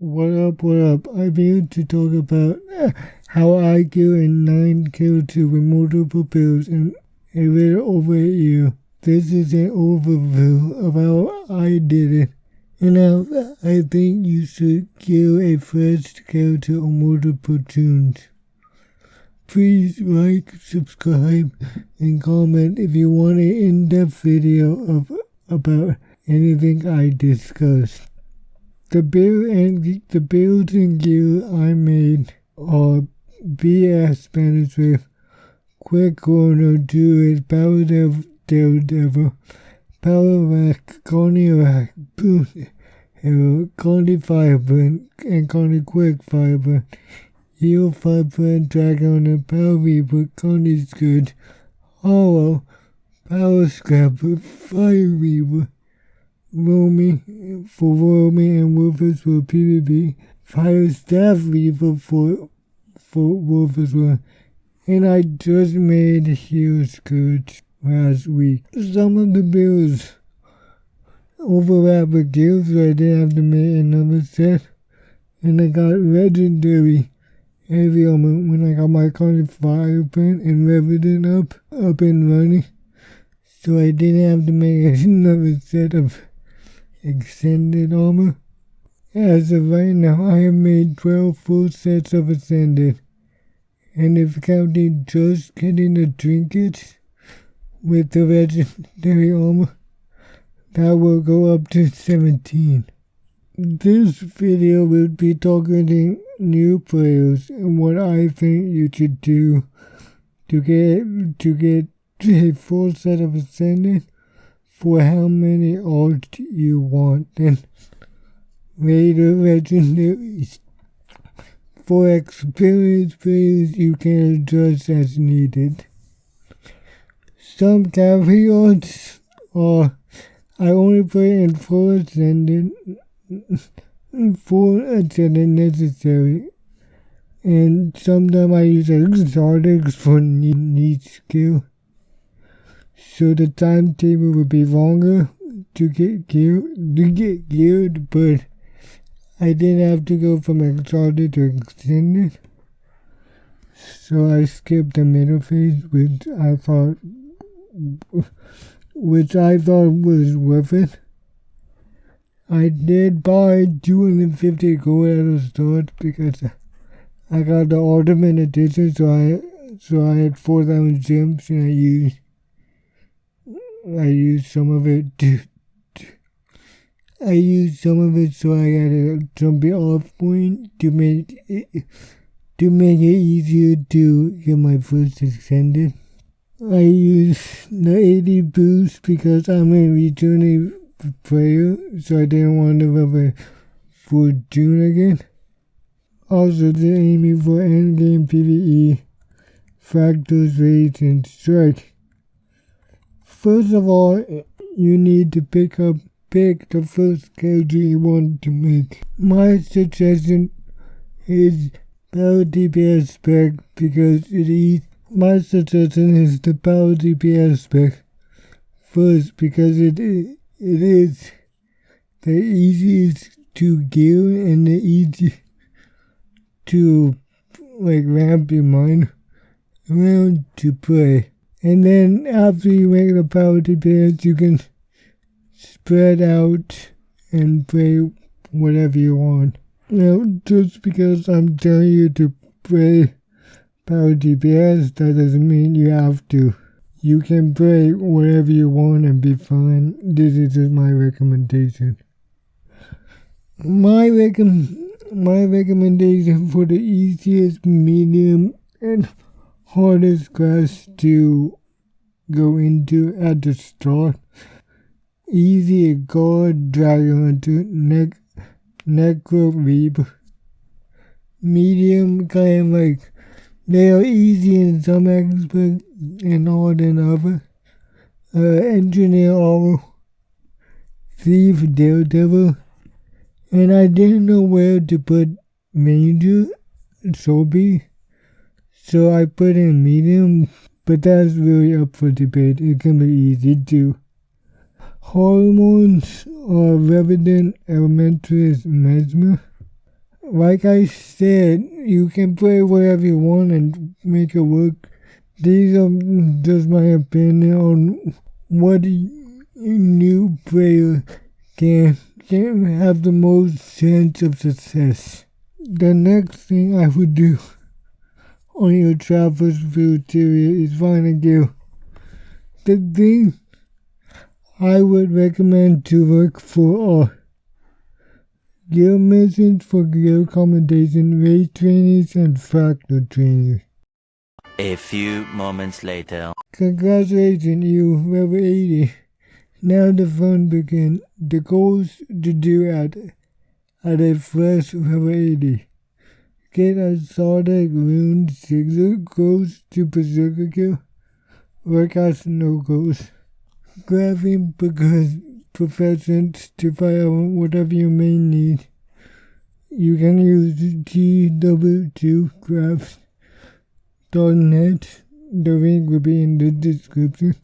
What up, what up? I'm here to talk about how I kill in 9 kill 2 with multiple builds in a little over a year. This is an overview of how I did it, and how I think you should kill a first character on multiple tunes. Please like, subscribe, and comment if you want an in-depth video about anything I discussed. The builds and gear I made are BS Spanish with Quick Corner, Druid, Power Daredevil, Power Rack, Connie Rack, Boost Hero, Connie Fireburn, and Connie Quick Fireburn, Heal Fireburn, Dragon, and Power Reaper, Connie's Good, Hollow, Power Scrapper, Fire Reaper, Romy and Wolfers for PvP, Fire Staff Reaper for Wolfers 1, and I just made Hero Scourge last week. Some of the builds overlap with gears, so I didn't have to make another set, and I got Legendary Heavy Armor when I got my Connie Fireburn and Revenant up and running, so I didn't have to make another set of Extended Armor. As of right now, I have made 12 full sets of Ascended, and if counting just getting the trinkets with the Legendary Armor, that will go up to 17. This video will be targeting new players and what I think you should do to get a full set of Ascended for how many art you want, and later legendaries. For experienced players, you can adjust as needed. Some caveats are I only play in full Ascended necessary, and sometimes I use exotics for niche skill. So the timetable would be longer to get geared, but I didn't have to go from exalted to extended. So I skipped the middle phase, which I thought was worth it. I did buy 250 gold at the start because I got the Ultimate Edition, so I had 4,000 gems, and I used some of it so I had a jumping off point to make it easier to get my first Extended. I used the 80 boost because I'm a returning player, so I didn't want to have a full June again. Also, they're aiming for endgame PvE, Fractals, Raids, and Strike. First of all, you need to pick the first character you want to make. My suggestion is Power DPS spec because my suggestion is the Power DPS spec first because it is the easiest to gear and the easiest to ramp your mind around to play. And then after you make the Power DPS, you can spread out and play whatever you want. Now, just because I'm telling you to play Power DPS, that doesn't mean you have to. You can play whatever you want and be fine. This is just my recommendation. My recommendation for the easiest, medium, and hardest class to go into at the start. Easy Guard, Dragon Hunter, Necro Reaper. Medium, they are easy in some aspects and hard in others. Engineer Owl, Thief, Daredevil, and I didn't know where to put Ranger, Sobi, so I put in medium, but that's really up for debate. It can be easy too. Hormones are Revenant, Elementress, Mesmer. Like I said, you can play whatever you want and make it work. These are just my opinion on what a new player can have the most chance of success. The next thing I would do on your Traverse Field Terrier is find a guild. The thing I would recommend to look for are guild missions for guild commendation, raid trainings, and factor trainings. A few moments later. Congratulations, you level 80. Now the fun begins. The goals to do at a fresh level 80. Get a Zodiac Rune Sigil goes to Berserker Kill. Work as no goals. Grabbing because professions to fire whatever you may need. You can use GW2 crafts.net. The link will be in the description.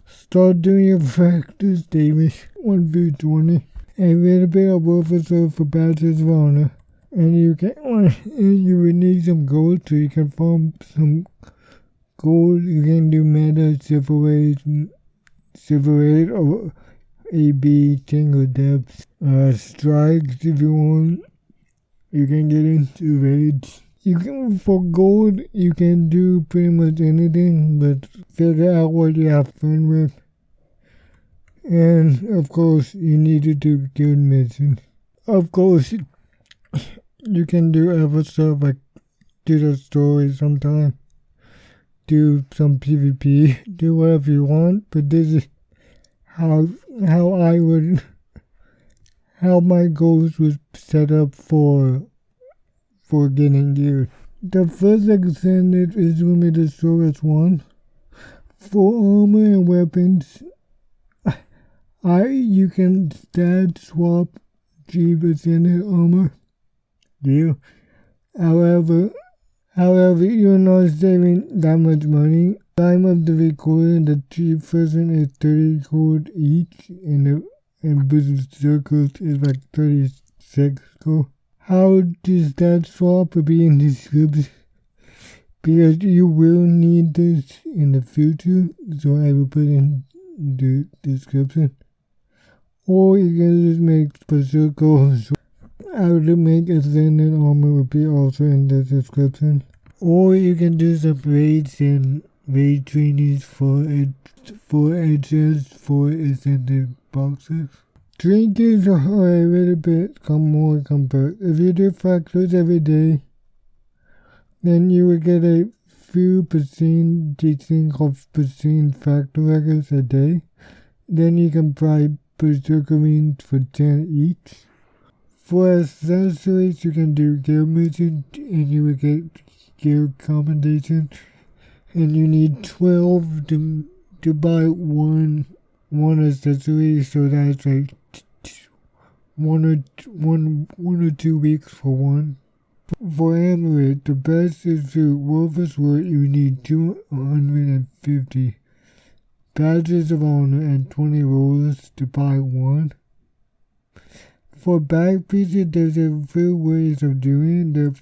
Start doing your practice daily. 1v20. A little bit of oversoul for badges of honor. And you will need some gold so you can farm some gold. You can do meta separate or AB tingle depths. Strikes if you want. You can get into raids. For gold, you can do pretty much anything, but figure out what you have fun with. And of course, you need to do guild missions. Of course, you can do other stuff like do the story sometime, do some PvP, do whatever you want, but this is how my goals was set up for getting geared. The first extended is limited source 1. For armor and weapons, you can stat swap G% armor. Yeah. However, you're not saving that much money. Time of the recording, the G% is 30 gold each, and Blizzard Circles is like 36 gold. How does that swap will be in the description? Because you will need this in the future, so I will put in the description. Or you can just make circles. I would make extended armor will be also in the description. Or you can do some raids and raid trainings for edges for extended boxes. Trinkets are a little bit more compared. If you do factors every day, then you will get a few percent factor records a day. Then you can buy berserkerines for 10 each. For accessories, you can do guild missions and you will get guild commendation. And you need 12 to buy one accessory, so that's like one or 2 weeks for one. For amulet, the best is to Wolf's Word. You need 250 badges of honor and 20 rollers to buy one. For back pieces, there's a few ways of doing it.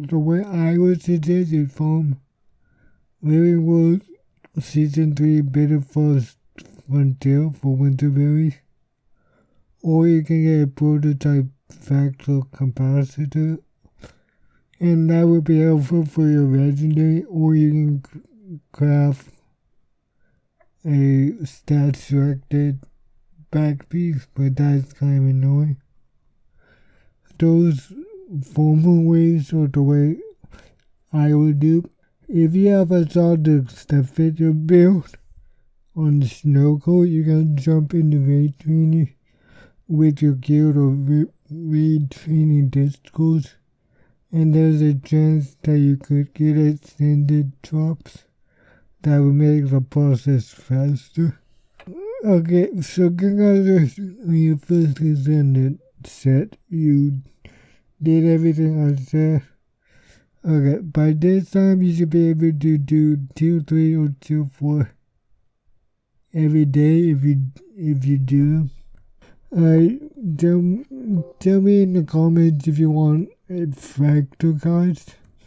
The way I would suggest is from Living World Season 3 Bitter Frost Frontier for Winterberries. Or you can get a prototype factor capacitor, and that would be helpful for your legendary. Or you can craft a stat selected back piece, but that's kind of annoying. Those formal ways are the way I would do. If you have a Zodiacs that fit your build on the snow coat, you can jump into raid training with your guild or raid training discos, and there's a chance that you could get extended drops that will make the process faster. Okay, so congratulations on your first extended set. You did everything I said. Okay, by this time you should be able to do tier 3 or tier 4 every day if you do them. tell me in the comments if you want a fractal card.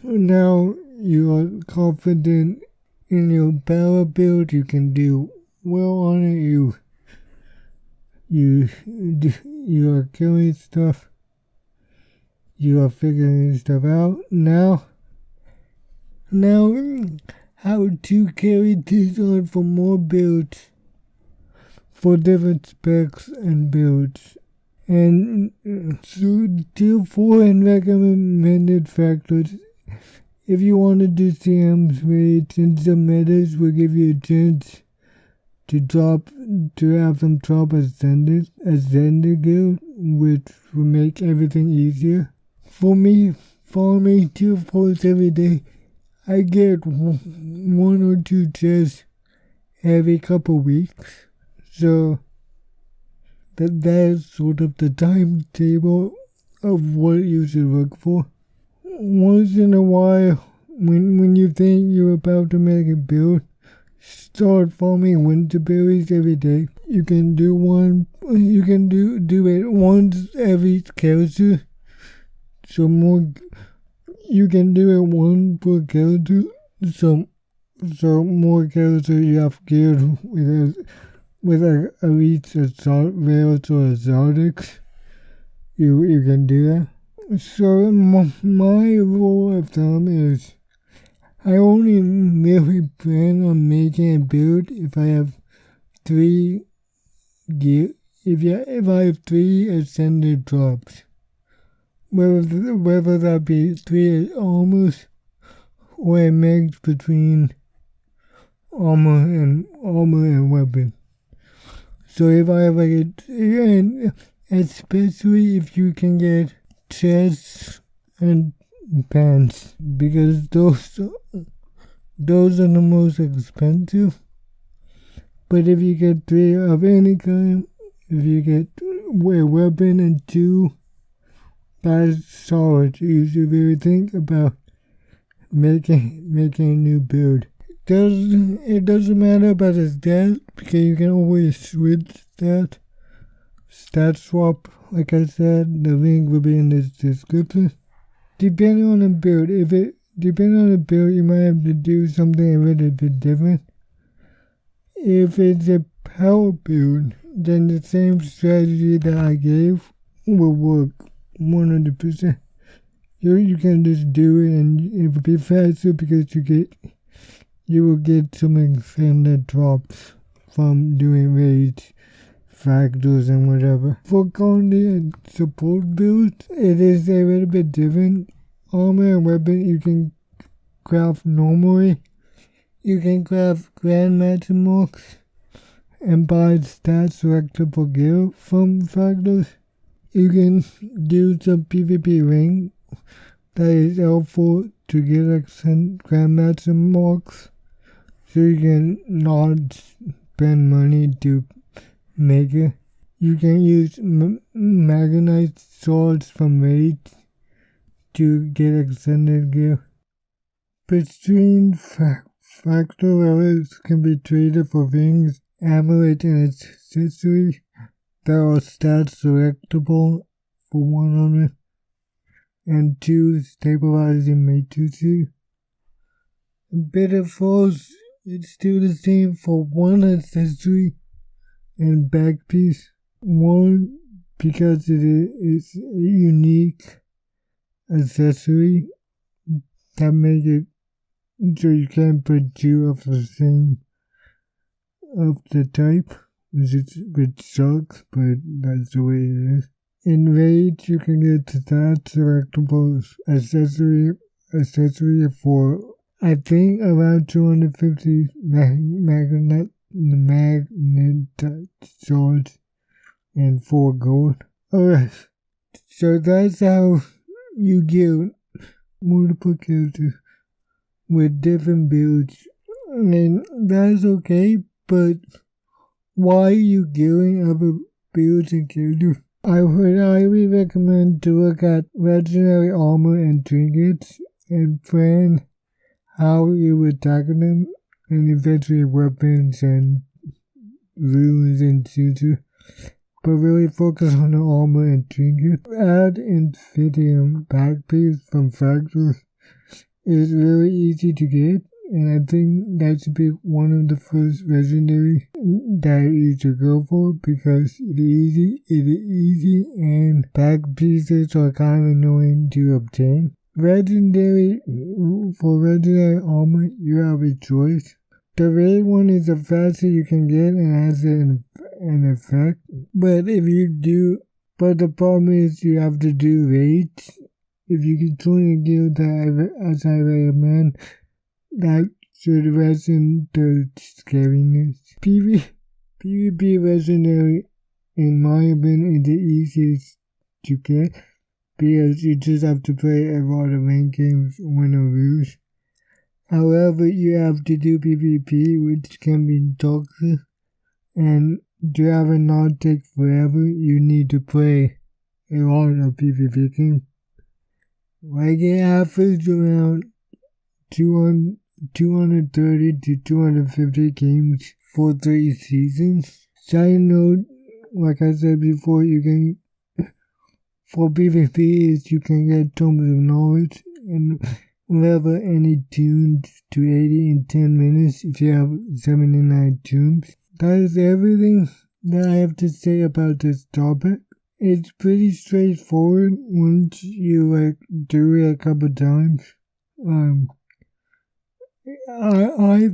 Now you are confident in your power build, you can do well on it. You are killing stuff. You are figuring stuff out now. How to carry this on for more builds, for different specs and builds. And so tier 4 and recommended fractals. If you want to do CMs raids and some metas will give you a chance to have them drop ascended guild, which will make everything easier. For me, farming tier 4s every day, I get 1 or 2 chests every couple weeks. So that's sort of the timetable of what you should look for. Once in a while, when you think you're about to make a build, start farming winter berries every day. You can do it once every character. So you can do it one per character. So more characters you have geared with at least assault rails or exotics. You can do that. So my rule of thumb is I only really plan on making a build if I have 3 gear. If I have 3 ascended drops, whether that be 3 armors or a mix between armor and weapon. So if I have and especially if you can get chests and pants, because those are the most expensive. But if you get 3 of any kind, if you get a weapon and 2, that's solid. You should really think about making a new build. It doesn't matter about the stat, because you can always switch that. Stat swap, like I said, the link will be in the description. Depending on the build, you might have to do something a little bit different. If it's a power build, then the same strategy that I gave will work 100%. You can just do it and it will be faster because you will get some extended drops from doing raids, fractals and whatever. For currently and support builds, it is a little bit different. Armor and weapon you can craft normally. You can craft Grandmaster marks and buy stats selectable gear from fractals. You can do some PvP ring that is helpful to get Grandmaster marks, so you can not spend money to make it. You can use Magnite swords from raids to get extended gear. Between fractal relics can be traded for rings, amulets, and accessories that are stats selectable for 100 and 2 stabilizing matrices. Better falls, it's still the same for 1 accessory and back piece. 1 because it is a unique accessory that make it so you can't put 2 of the same of the type, which sucks, but that's the way it is. In raids, you can get that selectable accessory for I think around 250 magnet swords and 4 gold. Alright, so that's how you get multiple characters with different builds. And that's okay, but why are you getting other builds and characters? I would highly recommend to look at legendary armor and trinkets and plan how you would tackle them, and eventually weapons and runes and future. but really focus on the armor and trinkets. Add Infidium backpiece from Fractals. It's really easy to get, and I think that should be one of the first legendary that you should go for because it's easy, and back pieces are kind of annoying to obtain. For legendary armor, you have a choice. The red one is the fastest you can get and has an effect. But the problem is you have to do raids. If you can join a guild as I recommend, that should lessen the scariness. PvP legendary, in my opinion, is the easiest to get because you just have to play a lot of ranked games, win or lose. However, you have to do PvP, which can be toxic, and to have it not take forever, you need to play a lot of PvP games. Like it average around 230 to 250 games for 3 seasons. Side note, like I said before, for PvP is you can get tons of knowledge and level any tunes to 80 in 10 minutes if you have 79 tunes. That is everything that I have to say about this topic. It's pretty straightforward once you do it a couple times. I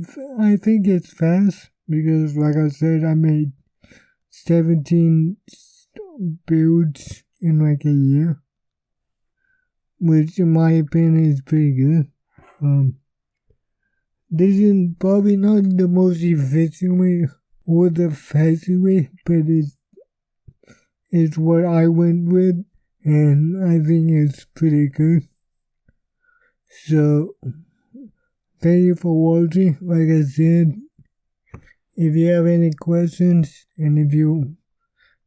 think it's fast because, like I said, I made 17 builds in like a year, which in my opinion is pretty good. This is probably not the most efficient way or the fastest way, but it's what I went with, and I think it's pretty good. So, thank you for watching. Like I said, if you have any questions and if you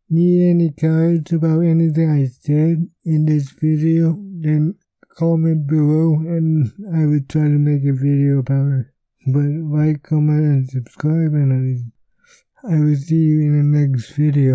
need any guides about anything I said in this video, then comment below and I will try to make a video about it. But like, comment, and subscribe, and I will see you in the next video.